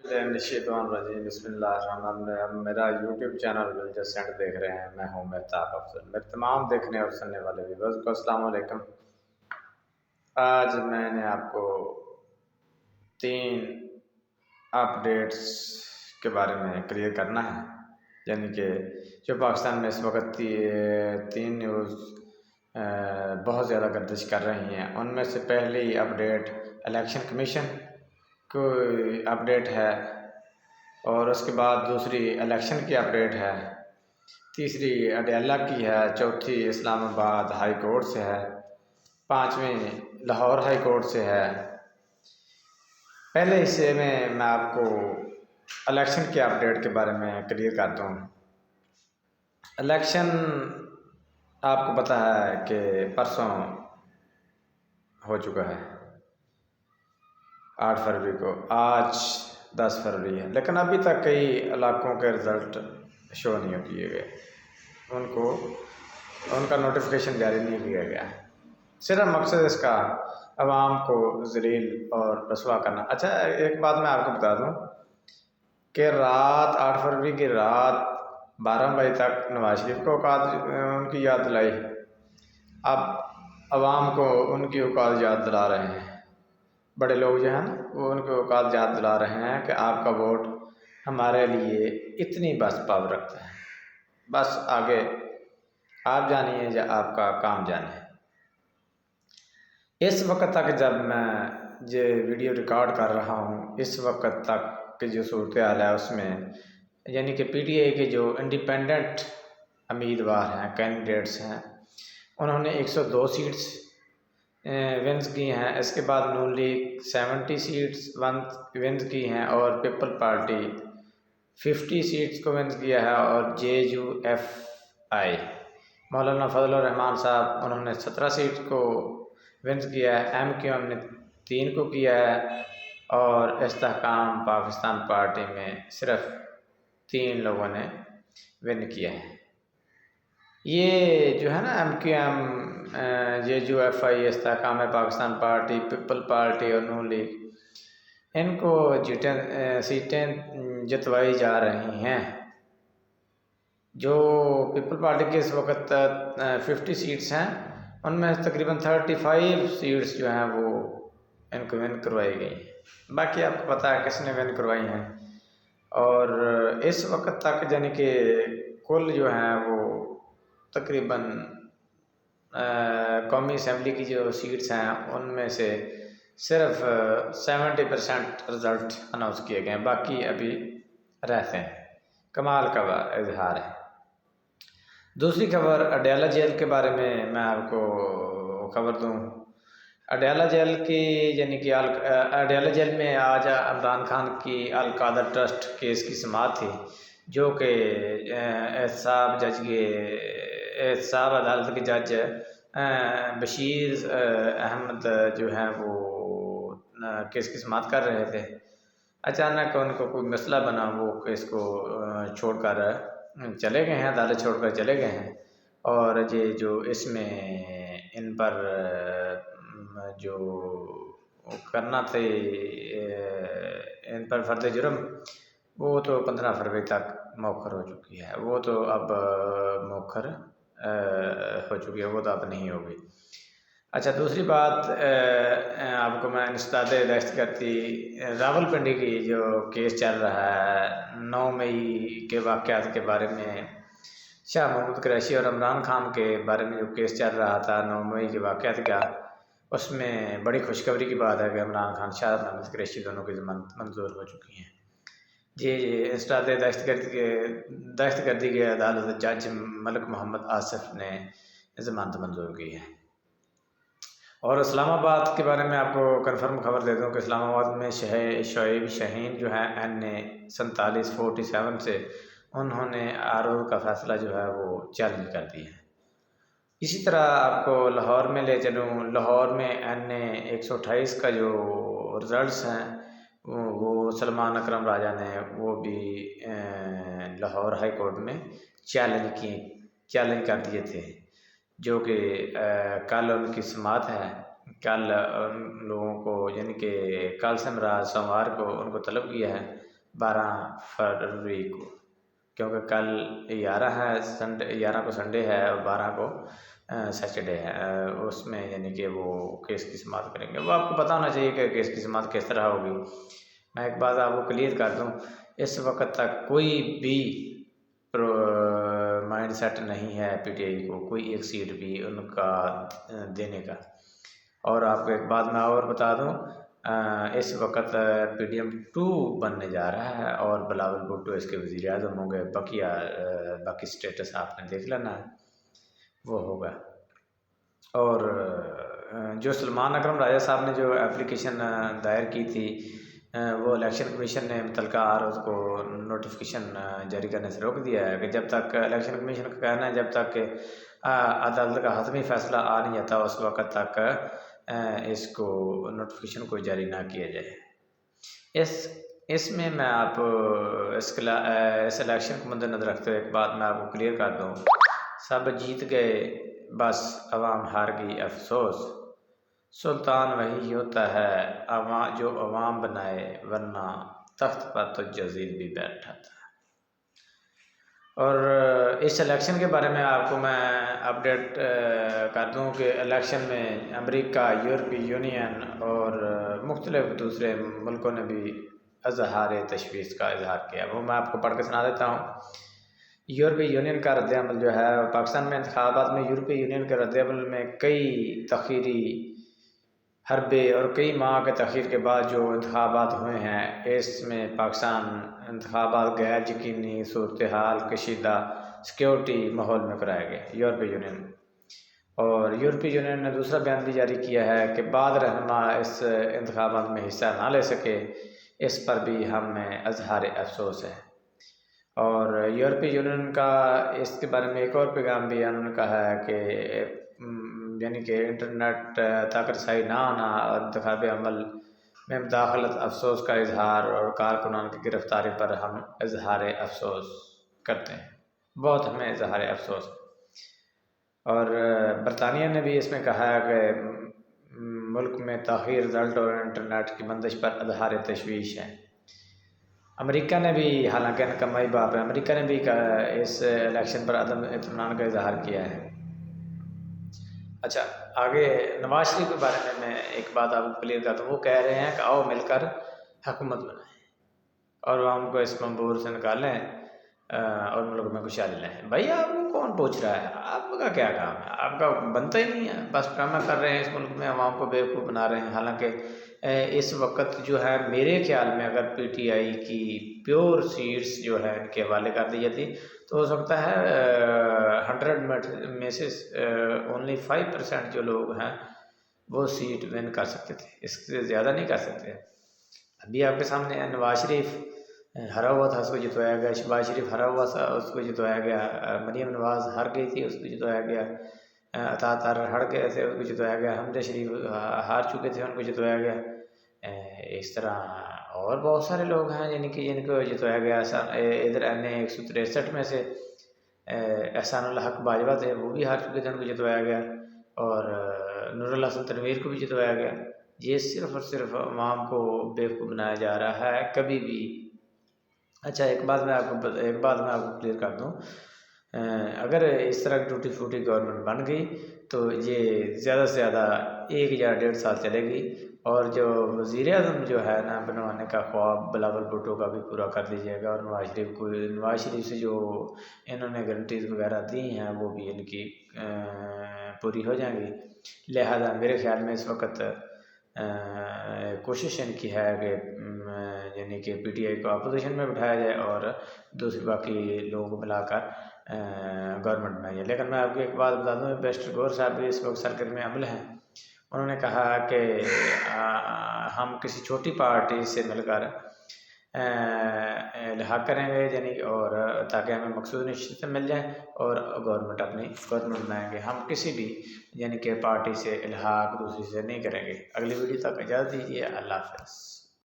बिस्मिल्लाहिर्रहमानिर्रहीम। मेरा YouTube channel विल्जर देख रहे हैं। मैं हूं मेहताब अफजल। मेरे तमाम देखने और सुनने वाले व्यूअर्स को अस्सलाम वालेकुम। आज मैंने आपको 3 अपडेट्स के बारे में क्लियर करना है, यानी कि जो पाकिस्तान में इस वक्त 3 न्यूज़ बहुत ज़्यादा गर्दिश कर रही हैं। उनमें से पहली अपडेट इलेक्शन कमीशन की अपडेट है, और उसके बाद दूसरी इलेक्शन की अपडेट है, तीसरी अडयाला की है, चौथी इस्लामाबाद हाई कोर्ट से है, पाँचवीं लाहौर हाई कोर्ट से है। पहले हिस्से में मैं आपको इलेक्शन के अपडेट के बारे में क्लियर करता हूँ। इलेक्शन आपको पता है कि परसों हो चुका है, 8 फरवरी को। आज 10 फरवरी है, लेकिन अभी तक कई इलाकों के रिज़ल्ट शो नहीं किए गए, उनका नोटिफिकेशन जारी नहीं किया गया। सिर्फ मकसद इसका आवाम को ज़लील और रसवा करना। अच्छा, एक बात मैं आपको बता दूं कि रात 8 फरवरी की रात 12 बजे तक नवाज शरीफ को औकात उनकी याद दिलाई। अब आवाम को उनकी औकात याद दिला रहे हैं। बड़े लोग जो हैं ना, वो उनकी औकात याद दिला रहे हैं कि आपका वोट हमारे लिए इतनी बस पावर रखता है। बस आगे आप जानिए या आपका काम जाने। इस वक्त तक जब मैं ये वीडियो रिकॉर्ड कर रहा हूँ, इस वक्त तक की जो सूरत हाल है उसमें, यानी कि पीटीआई के जो इंडिपेंडेंट उम्मीदवार हैं, कैंडिडेट्स हैं, उन्होंने 102 सीट्स विन्स की हैं। इसके बाद नून लीग 70 सीट्स विन्स की हैं, और पीपल पार्टी 50 सीट्स को विन्स किया है, और JUFI मौलाना फजल रहमान साहब, उन्होंने 17 सीट को विन्स किया है। MQM ने 3 को किया है, और इस्तेहकाम पाकिस्तान पार्टी में सिर्फ 3 लोगों ने विन किया है। ये जो है ना, MQM, JUFI, Istehkam Pakistan party, people party और नून लीग, इनको सीटें जितवाई जा रही हैं। जो पीपल पार्टी के इस वक्त 50 सीट्स हैं, उनमें तकरीबन 35 सीट्स जो हैं वो इनको विन करवाई गई। बाकी आपको पता है किसने विन करवाई हैं। और इस वक्त तक यानी कि कुल जो हैं वो तकरीबन कौमी असम्बली की जो सीट्स हैं उनमें से सिर्फ 70% रिज़ल्ट अनाउंस किए गए हैं, बाकी अभी रहते हैं। कमाल का इजहार है। दूसरी खबर अडयाला जेल के बारे में मैं आपको खबर दूं। अडयाला जेल की यानी कि अडयाला जेल में आज इमरान खान की अल कादर ट्रस्ट केस की समाअत थी, जो कि एहतसाब अदालत के जज बशीर अहमद जो हैं वो केस की समाअत कर रहे थे। अचानक उनको कोई मसला बना, वो केस को छोड़कर चले गए हैं, अदालत छोड़कर चले गए हैं। और ये जो इसमें इन पर जो करना थे, इन पर फर्द जुर्म, वो तो 15 फरवरी तक मौखर हो चुकी है। वो तो अब मौखर हो चुकी है, वो तो अब नहीं होगी। अच्छा, दूसरी बात आपको मैं इंसदाद दहशतगर्दी रावलपिंडी की जो केस चल रहा है, 9 मई के वाक़यात के बारे में, शाह महमूद कुरैशी और इमरान खान के बारे में जो केस चल रहा था 9 मई के वाक़यात का, उसमें बड़ी खुशखबरी की बात है कि इमरान खान, शाह महमूद कुरैशी दोनों की ज़मानत मंजूर हो चुकी हैं। जी, इंसदाद दहशतगर्दी के अदालत जज मलिक मोहम्मद आसिफ ने ज़मानत मंजूर की है। और इस्लामाबाद के बारे में आपको कंफर्म खबर दे दूँ कि इस्लामाबाद में शोएब शाहीन जो है NA 4747 से, उन्होंने आरओ का फ़ैसला जो है वो चैलेंज कर दिया है। इसी तरह आपको लाहौर में ले चलूँ। लाहौर में NA 128 का जो रिज़ल्ट्स हैं वो सलमान अकरम राजा ने वो भी लाहौर हाई कोर्ट में चैलेंज कर दिए थे, जो कि कल उनकी समाअत है। कल उन लोगों को, यानी कि कल से मराद सोमवार को, उनको तलब किया है 12 फरवरी को, क्योंकि कल 11 है, संडे 11 को संडे है और 12 को सैटरडे है। उसमें यानी कि वो केस की समाअत करेंगे। वो आपको पता होना चाहिए कि केस की समाअत किस तरह होगी। मैं एक बात आपको क्लियर कर दूं, इस वक्त तक कोई भी माइंड सेट नहीं है पीटीआई को कोई एक सीट भी उनका देने का। और आपको एक बात मैं और बता दूं, इस वक्त PDM 2 बनने जा रहा है और बिलावल भुट्टो इसके वज़ीर आज़म होंगे। बाकी स्टेटस आपने देख लेना है, वो होगा। और जो सलमान अकरम राजा साहब ने जो एप्लीकेशन दायर की थी, वो इलेक्शन कमीशन ने मुतलका आरोज़ को नोटिफिकेशन जारी करने से रोक दिया है कि जब तक इलेक्शन कमीशन का कहना है जब तक अदालत का हतमी फैसला आ नहीं जाता उस वक़्त तक इसको नोटिफिकेशन को जारी ना किया जाए। इसमें मैं आप इस इलेक्शन को मद्देनज़र रखते हुए एक बात मैं आपको क्लियर कर दूँ, सब जीत गए बस अवाम हार गई अफसोस, सुल्तान वही होता है जो अवाम बनाए, वरना तख्त पर तो जजीर भी बैठा था। और इस इलेक्शन के बारे में आपको मैं अपडेट कर दूँ कि इलेक्शन में अमेरिका, यूरोपीय यूनियन और मुख्तलिफ दूसरे मुल्कों ने भी इज़हार तशवीश का इजहार किया। वो मैं आपको पढ़ के सुना देता हूँ। यूरोपीय यूनियन का रद्द-ए-अमल जो है पाकिस्तान में इंतखाबात में यूरोपीय यूनियन के रद्द-ए-अमल में कई तख़ीरी हरबे और कई माह के तख़ीर के बाद जो इंतखाबात हुए हैं, इसमें पाकिस्तान इंतखाबात गैर यकीनी सूरत हाल कशीदा सिक्योरिटी माहौल में कराया गया यूरोपीय यूनियन। और यूरोपीय यूनियन ने दूसरा बयान भी जारी किया है कि बाद रहनुमा इस इंतखाबात में हिस्सा ना ले सके, इस पर भी हमें इज़हार अफसोस है। और यूरोपीय यूनियन का इसके बारे में एक और पैगाम भी उन्होंने कहा है कि यानी कि इंटरनेट तक रसाई ना होना और इंतखाबी अमल में मुदाखलत अफसोस का इजहार और कारकुनान की गिरफ्तारी पर हम इजहार अफसोस करते हैं, बहुत हमें इजहार अफसोस। और बरतानिया ने भी इसमें कहा है कि मुल्क में ताख़ीर रिज़ल्ट और इंटरनेट की बंदिश पर इजहार तशवीश है। अमेरिका ने भी, हालांकि इनका मई बाप है, अमेरिका ने भी इस इलेक्शन पर अदम इत्मीनान का इजहार किया है। अच्छा, आगे नवाज शरीफ के बारे में मैं एक बात आपको क्लियर करता हूँ। वो कह रहे हैं कि आओ मिलकर हुकूमत बनाएं और आवाम को इस मंबूर से निकालें और मुल्क में खुशहाली लाएं। भाई आपको कौन पूछ रहा है? आपका क्या काम है? आपका बनता ही नहीं है, बस ड्रामा कर रहे हैं, इस मुल्क में आवाम को बेवकूफ़ बना रहे हैं। हालांकि इस वक्त जो है मेरे ख्याल में अगर PTI की प्योर सीट्स जो है इनके हवाले कर दी जाती तो हो सकता है 100 में से ओनली 5% जो लोग हैं वो सीट विन कर सकते थे, इससे ज़्यादा नहीं कर सकते। अभी आपके सामने नवाज शरीफ हरा हुआ था, उसको जितवाया गया। शहबाज शरीफ हरा हुआ था, उसको जितवाया गया। मरीम नवाज़ हार गई थी, उसको जितवाया गया। अता तार हट गए थे, उसको जितवाया गया। हमजा शरीफ हार चुके थे, उनको जितवाया गया। इस तरह और बहुत सारे लोग हैं जिनको जितवाया गया। इधर NA 163 में से एहसानुल हक बाजवा थे, वो भी हार चुके थे, उनको जितवाया गया। और नूरुल हसन तनवीर को भी जितवाया गया। ये सिर्फ़ और सिर्फ अवाम को बेवकूफ़ बनाया जा रहा है, कभी भी। अच्छा, एक बात मैं आपको क्लियर कर दूँ, अगर इस तरह की टूटी फूटी गवर्नमेंट बन गई तो ये ज़्यादा से ज़्यादा 1 या 1.5 साल चलेगी। और जो वज़ीर आज़म जो है ना बनवाने का ख्वाब बिलावल भुट्टो का भी पूरा कर दीजिएगा। और नवाज शरीफ से जो इन्होंने गारंटीज़ वगैरह दी हैं वो भी इनकी पूरी हो जाएंगी। लिहाजा मेरे ख्याल में इस वक्त कोशिश इनकी है कि यानी कि PTI को अपोजिशन में बिठाया जाए और दूसरे बाकी लोगों को मिलाकर गवर्नमेंट बनाई जाए। लेकिन मैं आपको एक बात बता दूँ, बैरिस्टर गौहर साहब भी इस वक्त सरगर्म अमल हैं। उन्होंने कहा कि हम किसी छोटी पार्टी से मिलकर इल्हाक करेंगे यानी और ताकि हमें मकसूद नशीत मिल जाए और गवर्नमेंट बनाएंगे। हम किसी भी यानी कि पार्टी से इल्हाक दूसरी से नहीं करेंगे। अगली वीडियो तक इजाज़त दीजिए। अल्लाह हाफ़िज़।